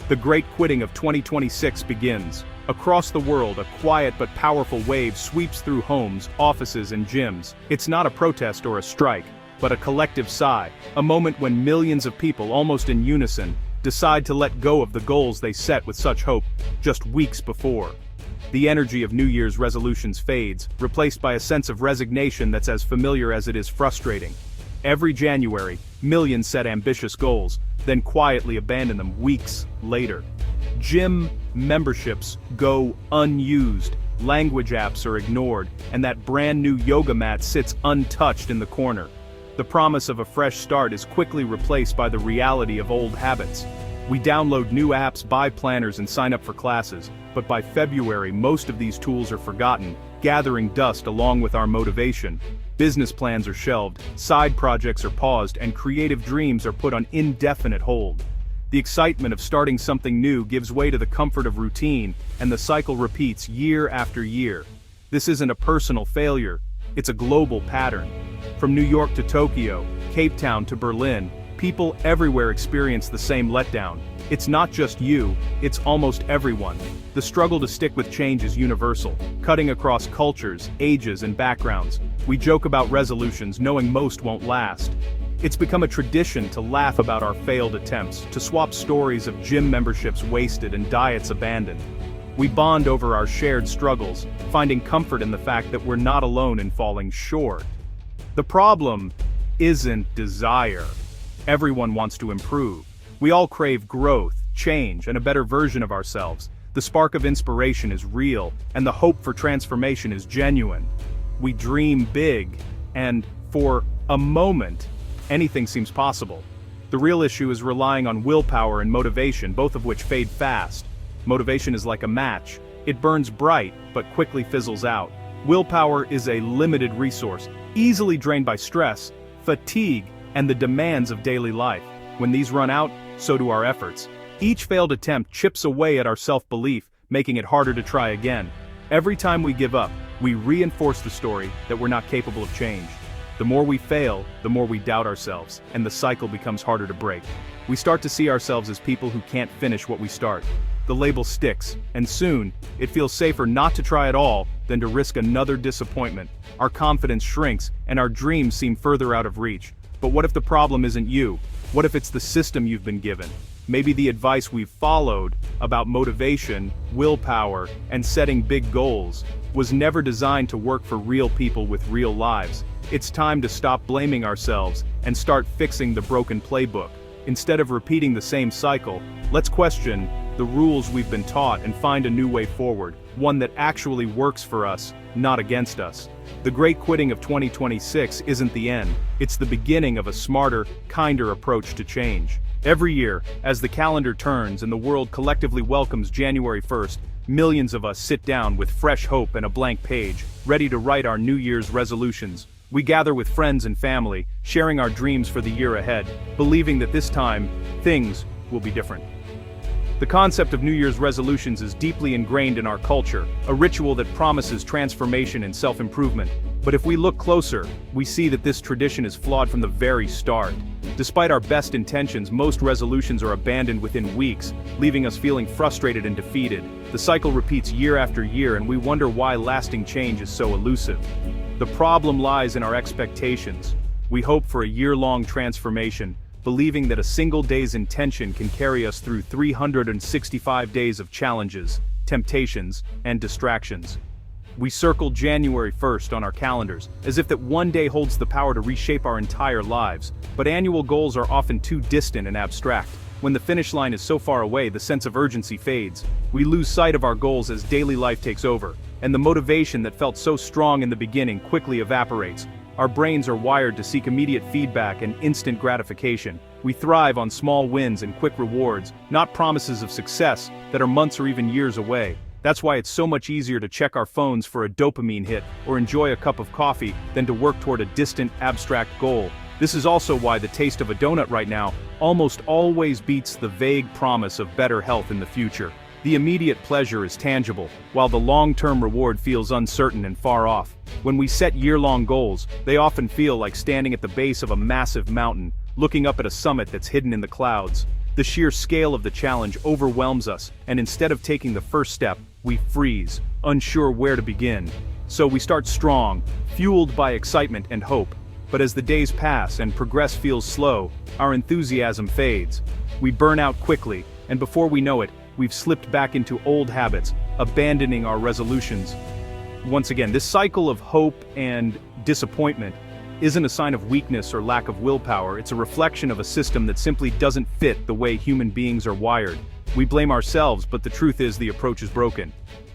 The great quitting of 2026 begins. Across the world, a quiet but powerful wave sweeps through homes, offices, and gyms. It's not a protest or a strike, but a collective sigh, a moment when millions of people, almost in unison, decide to let go of the goals they set with such hope just weeks before. The energy of New Year's resolutions fades, replaced by a sense of resignation that's as familiar as it is frustrating. Every January, millions set ambitious goals, then quietly abandon them weeks later. Gym memberships go unused, language apps are ignored, and that brand new yoga mat sits untouched in the corner. The promise of a fresh start is quickly replaced by the reality of old habits. We download new apps, buy planners, and sign up for classes, but by February most of these tools are forgotten, gathering dust along with our motivation. Business plans are shelved, side projects are paused, and creative dreams are put on indefinite hold. The excitement of starting something new gives way to the comfort of routine, and the cycle repeats year after year. This isn't a personal failure, it's a global pattern. From New York to Tokyo, Cape Town to Berlin, people everywhere experience the same letdown. It's not just you, it's almost everyone. The struggle to stick with change is universal, cutting across cultures, ages, and backgrounds. We joke about resolutions knowing most won't last. It's become a tradition to laugh about our failed attempts, to swap stories of gym memberships wasted and diets abandoned. We bond over our shared struggles, finding comfort in the fact that we're not alone in falling short. The problem isn't desire. Everyone wants to improve. We all crave growth, change, and a better version of ourselves. The spark of inspiration is real, and the hope for transformation is genuine. We dream big, and, for a moment, anything seems possible. The real issue is relying on willpower and motivation, both of which fade fast. Motivation is like a match. It burns bright, but quickly fizzles out. Willpower is a limited resource, easily drained by stress, fatigue, and the demands of daily life. When these run out, so do our efforts. Each failed attempt chips away at our self-belief, making it harder to try again. Every time we give up, we reinforce the story that we're not capable of change. The more we fail, the more we doubt ourselves, and the cycle becomes harder to break. We start to see ourselves as people who can't finish what we start. The label sticks, and soon, it feels safer not to try at all than to risk another disappointment. Our confidence shrinks, and our dreams seem further out of reach. But what if the problem isn't you? What if it's the system you've been given? Maybe the advice we've followed about motivation, willpower, and setting big goals was never designed to work for real people with real lives. It's time to stop blaming ourselves and start fixing the broken playbook. Instead of repeating the same cycle, let's question the rules we've been taught and find a new way forward, one that actually works for us, not against us. The great quitting of 2026 isn't the end, it's the beginning of a smarter, kinder approach to change. Every year, as the calendar turns and the world collectively welcomes January 1st, millions of us sit down with fresh hope and a blank page, ready to write our New Year's resolutions. We gather with friends and family, sharing our dreams for the year ahead, believing that this time, things will be different. The concept of New Year's resolutions is deeply ingrained in our culture, a ritual that promises transformation and self-improvement. But if we look closer, we see that this tradition is flawed from the very start. Despite our best intentions, most resolutions are abandoned within weeks, leaving us feeling frustrated and defeated. The cycle repeats year after year, and we wonder why lasting change is so elusive. The problem lies in our expectations. We hope for a year-long transformation, believing that a single day's intention can carry us through 365 days of challenges, temptations, and distractions. We circle January 1st on our calendars, as if that one day holds the power to reshape our entire lives. But annual goals are often too distant and abstract. When the finish line is so far away, the sense of urgency fades. We lose sight of our goals as daily life takes over, and the motivation that felt so strong in the beginning quickly evaporates. Our brains are wired to seek immediate feedback and instant gratification. We thrive on small wins and quick rewards, not promises of success that are months or even years away. That's why it's so much easier to check our phones for a dopamine hit or enjoy a cup of coffee than to work toward a distant, abstract goal. This is also why the taste of a donut right now almost always beats the vague promise of better health in the future. The immediate pleasure is tangible, while the long-term reward feels uncertain and far off. When we set year-long goals, they often feel like standing at the base of a massive mountain, looking up at a summit that's hidden in the clouds. The sheer scale of the challenge overwhelms us, and instead of taking the first step, we freeze, unsure where to begin. So we start strong, fueled by excitement and hope. But as the days pass and progress feels slow, our enthusiasm fades. We burn out quickly, and before we know it, we've slipped back into old habits, abandoning our resolutions. Once again, this cycle of hope and disappointment isn't a sign of weakness or lack of willpower. It's a reflection of a system that simply doesn't fit the way human beings are wired. We blame ourselves, but the truth is the approach is broken.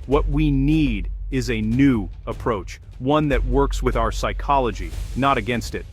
What we need is a new approach, one that works with our psychology, not against it.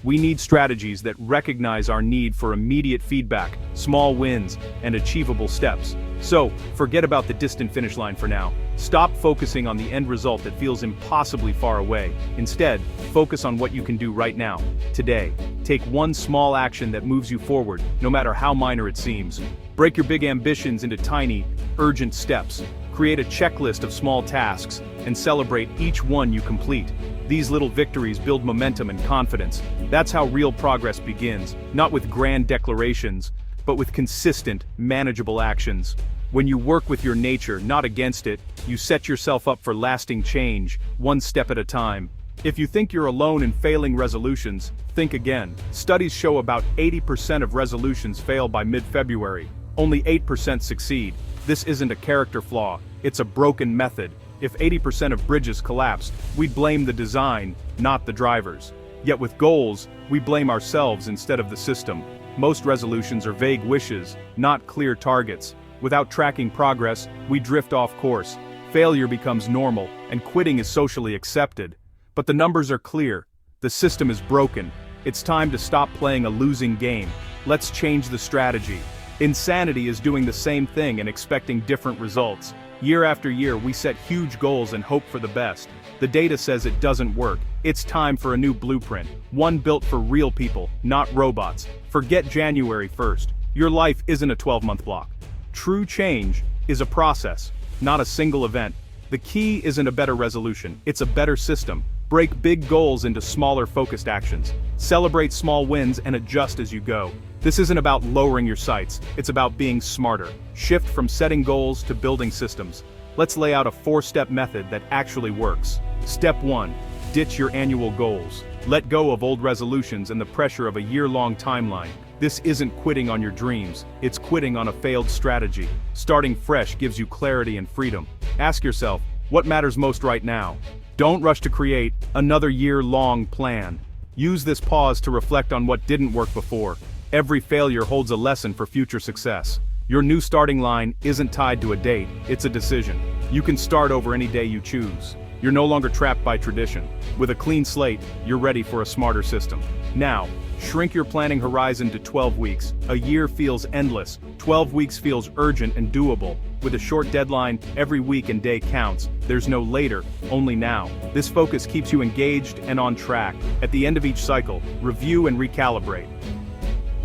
We need strategies that recognize our need for immediate feedback, small wins, and achievable steps. So, forget about the distant finish line for now. Stop focusing on the end result that feels impossibly far away. Instead, focus on what you can do right now, today. Take one small action that moves you forward, no matter how minor it seems. Break your big ambitions into tiny, urgent steps. Create a checklist of small tasks, and celebrate each one you complete. These little victories build momentum and confidence. That's how real progress begins, not with grand declarations, but with consistent, manageable actions. When you work with your nature, not against it, you set yourself up for lasting change, one step at a time. If you think you're alone in failing resolutions, think again. Studies show about 80% of resolutions fail by mid-February. Only 8% succeed. This isn't a character flaw, it's a broken method. If 80% of bridges collapsed, we'd blame the design, not the drivers. Yet with goals, we blame ourselves instead of the system. Most resolutions are vague wishes, not clear targets. Without tracking progress, we drift off course. Failure becomes normal, and quitting is socially accepted. But the numbers are clear. The system is broken. It's time to stop playing a losing game. Let's change the strategy. Insanity is doing the same thing and expecting different results. Year after year, we set huge goals and hope for the best. The data says it doesn't work. It's time for a new blueprint, one built for real people, not robots. Forget January 1st. Your life isn't a 12-month block. True change is a process, not a single event. The key isn't a better resolution, it's a better system. Break big goals into smaller focused actions. Celebrate small wins and adjust as you go. This isn't about lowering your sights, it's about being smarter. Shift from setting goals to building systems. Let's lay out a 4-step method that actually works. Step 1. Ditch your annual goals. Let go of old resolutions and the pressure of a year-long timeline. This isn't quitting on your dreams, it's quitting on a failed strategy. Starting fresh gives you clarity and freedom. Ask yourself, what matters most right now? Don't rush to create another year-long plan. Use this pause to reflect on what didn't work before. Every failure holds a lesson for future success. Your new starting line isn't tied to a date, it's a decision. You can start over any day you choose. You're no longer trapped by tradition. With a clean slate, you're ready for a smarter system. Now, shrink your planning horizon to 12 weeks. A year feels endless. 12 weeks feels urgent and doable. With a short deadline, every week and day counts. There's no later, only now. This focus keeps you engaged and on track. At the end of each cycle, review and recalibrate.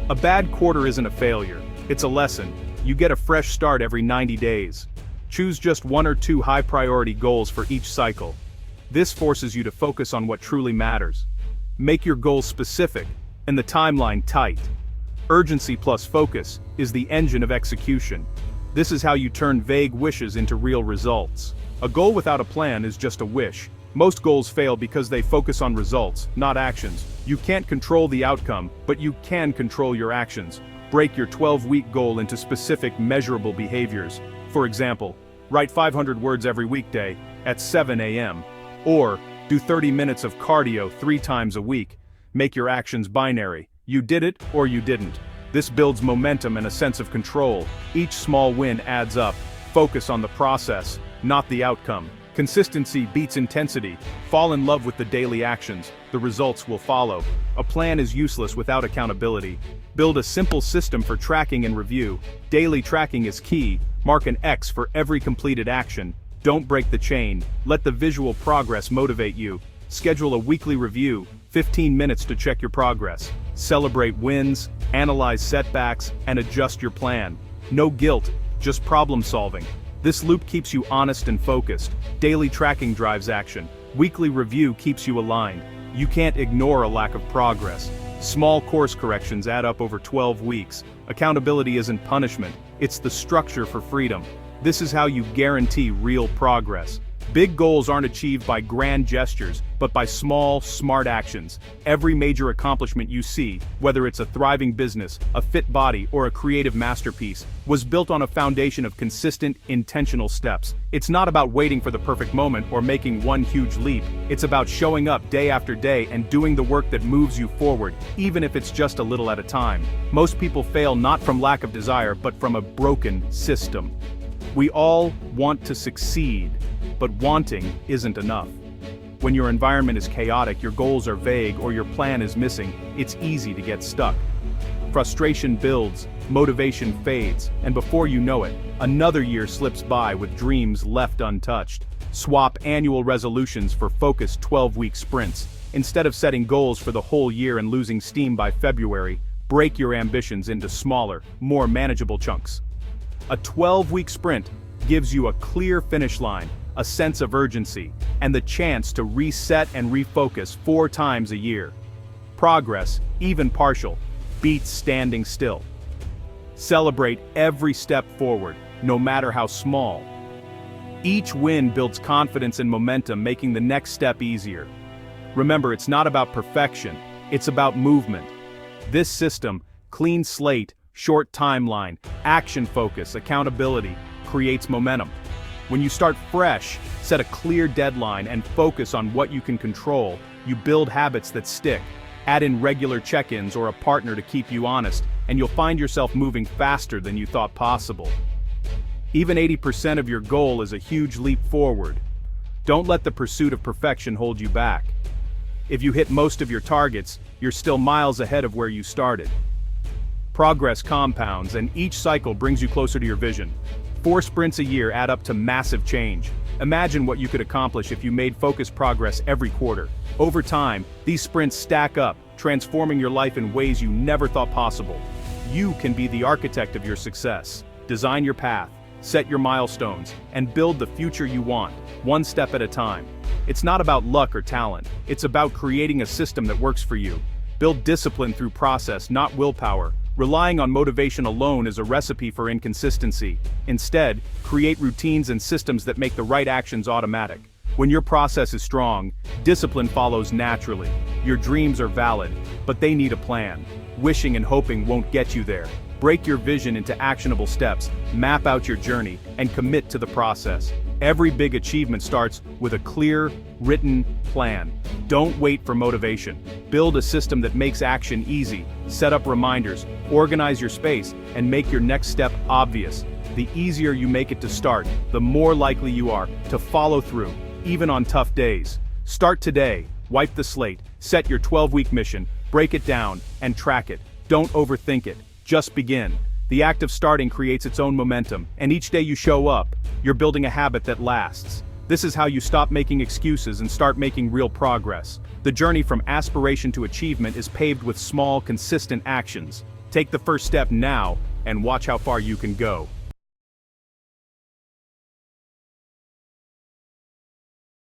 A bad quarter isn't a failure, it's a lesson. You get a fresh start every 90 days. Choose just 1 or 2 high-priority goals for each cycle. This forces you to focus on what truly matters. Make your goals specific, and the timeline tight. Urgency plus focus is the engine of execution. This is how you turn vague wishes into real results. A goal without a plan is just a wish. Most goals fail because they focus on results, not actions. You can't control the outcome, but you can control your actions. Break your 12-week goal into specific, measurable behaviors. For example, write 500 words every weekday at 7 a.m. Or do 30 minutes of cardio 3 times a week. Make your actions binary. You did it or you didn't. This builds momentum and a sense of control. Each small win adds up. Focus on the process, not the outcome. Consistency beats intensity. Fall in love with the daily actions. The results will follow. A plan is useless without accountability. Build a simple system for tracking and review. Daily tracking is key. Mark an X for every completed action. Don't break the chain. Let the visual progress motivate you. Schedule a weekly review, 15 minutes to check your progress. Celebrate wins, analyze setbacks, and adjust your plan. No guilt, just problem solving. This loop keeps you honest and focused. Daily tracking drives action. Weekly review keeps you aligned. You can't ignore a lack of progress. Small course corrections add up over 12 weeks. Accountability isn't punishment, it's the structure for freedom. This is how you guarantee real progress. Big goals aren't achieved by grand gestures, but by small, smart actions. Every major accomplishment you see, whether it's a thriving business, a fit body, or a creative masterpiece, was built on a foundation of consistent, intentional steps. It's not about waiting for the perfect moment or making one huge leap. It's about showing up day after day and doing the work that moves you forward, even if it's just a little at a time. Most people fail not from lack of desire, but from a broken system. We all want to succeed, but wanting isn't enough. When your environment is chaotic, your goals are vague, or your plan is missing, it's easy to get stuck. Frustration builds, motivation fades, and before you know it, another year slips by with dreams left untouched. Swap annual resolutions for focused 12-week sprints. Instead of setting goals for the whole year and losing steam by February, break your ambitions into smaller, more manageable chunks. A 12-week sprint gives you a clear finish line, a sense of urgency, and the chance to reset and refocus 4 times a year. Progress, even partial, beats standing still. Celebrate every step forward, no matter how small. Each win builds confidence and momentum, making the next step easier. Remember, it's not about perfection, it's about movement. This system, clean slate, short timeline, action focus, accountability, creates momentum. When you start fresh, set a clear deadline and focus on what you can control, you build habits that stick. Add in regular check-ins or a partner to keep you honest, and you'll find yourself moving faster than you thought possible. Even 80% of your goal is a huge leap forward. Don't let the pursuit of perfection hold you back. If you hit most of your targets, you're still miles ahead of where you started. Progress compounds, and each cycle brings you closer to your vision. 4 sprints a year add up to massive change. Imagine what you could accomplish if you made focused progress every quarter. Over time, these sprints stack up, transforming your life in ways you never thought possible. You can be the architect of your success. Design your path, set your milestones, and build the future you want, one step at a time. It's not about luck or talent, it's about creating a system that works for you. Build discipline through process, not willpower. Relying on motivation alone is a recipe for inconsistency. Instead, create routines and systems that make the right actions automatic. When your process is strong, discipline follows naturally. Your dreams are valid, but they need a plan. Wishing and hoping won't get you there. Break your vision into actionable steps, map out your journey, and commit to the process. Every big achievement starts with a clear, written plan. Don't wait for motivation. Build a system that makes action easy. Set up reminders, organize your space, and make your next step obvious. The easier you make it to start, the more likely you are to follow through, even on tough days. Start today, wipe the slate, set your 12-week mission, break it down, and track it. Don't overthink it, just begin. The act of starting creates its own momentum, and each day you show up, you're building a habit that lasts. This is how you stop making excuses and start making real progress. The journey from aspiration to achievement is paved with small, consistent actions. Take the first step now, and watch how far you can go.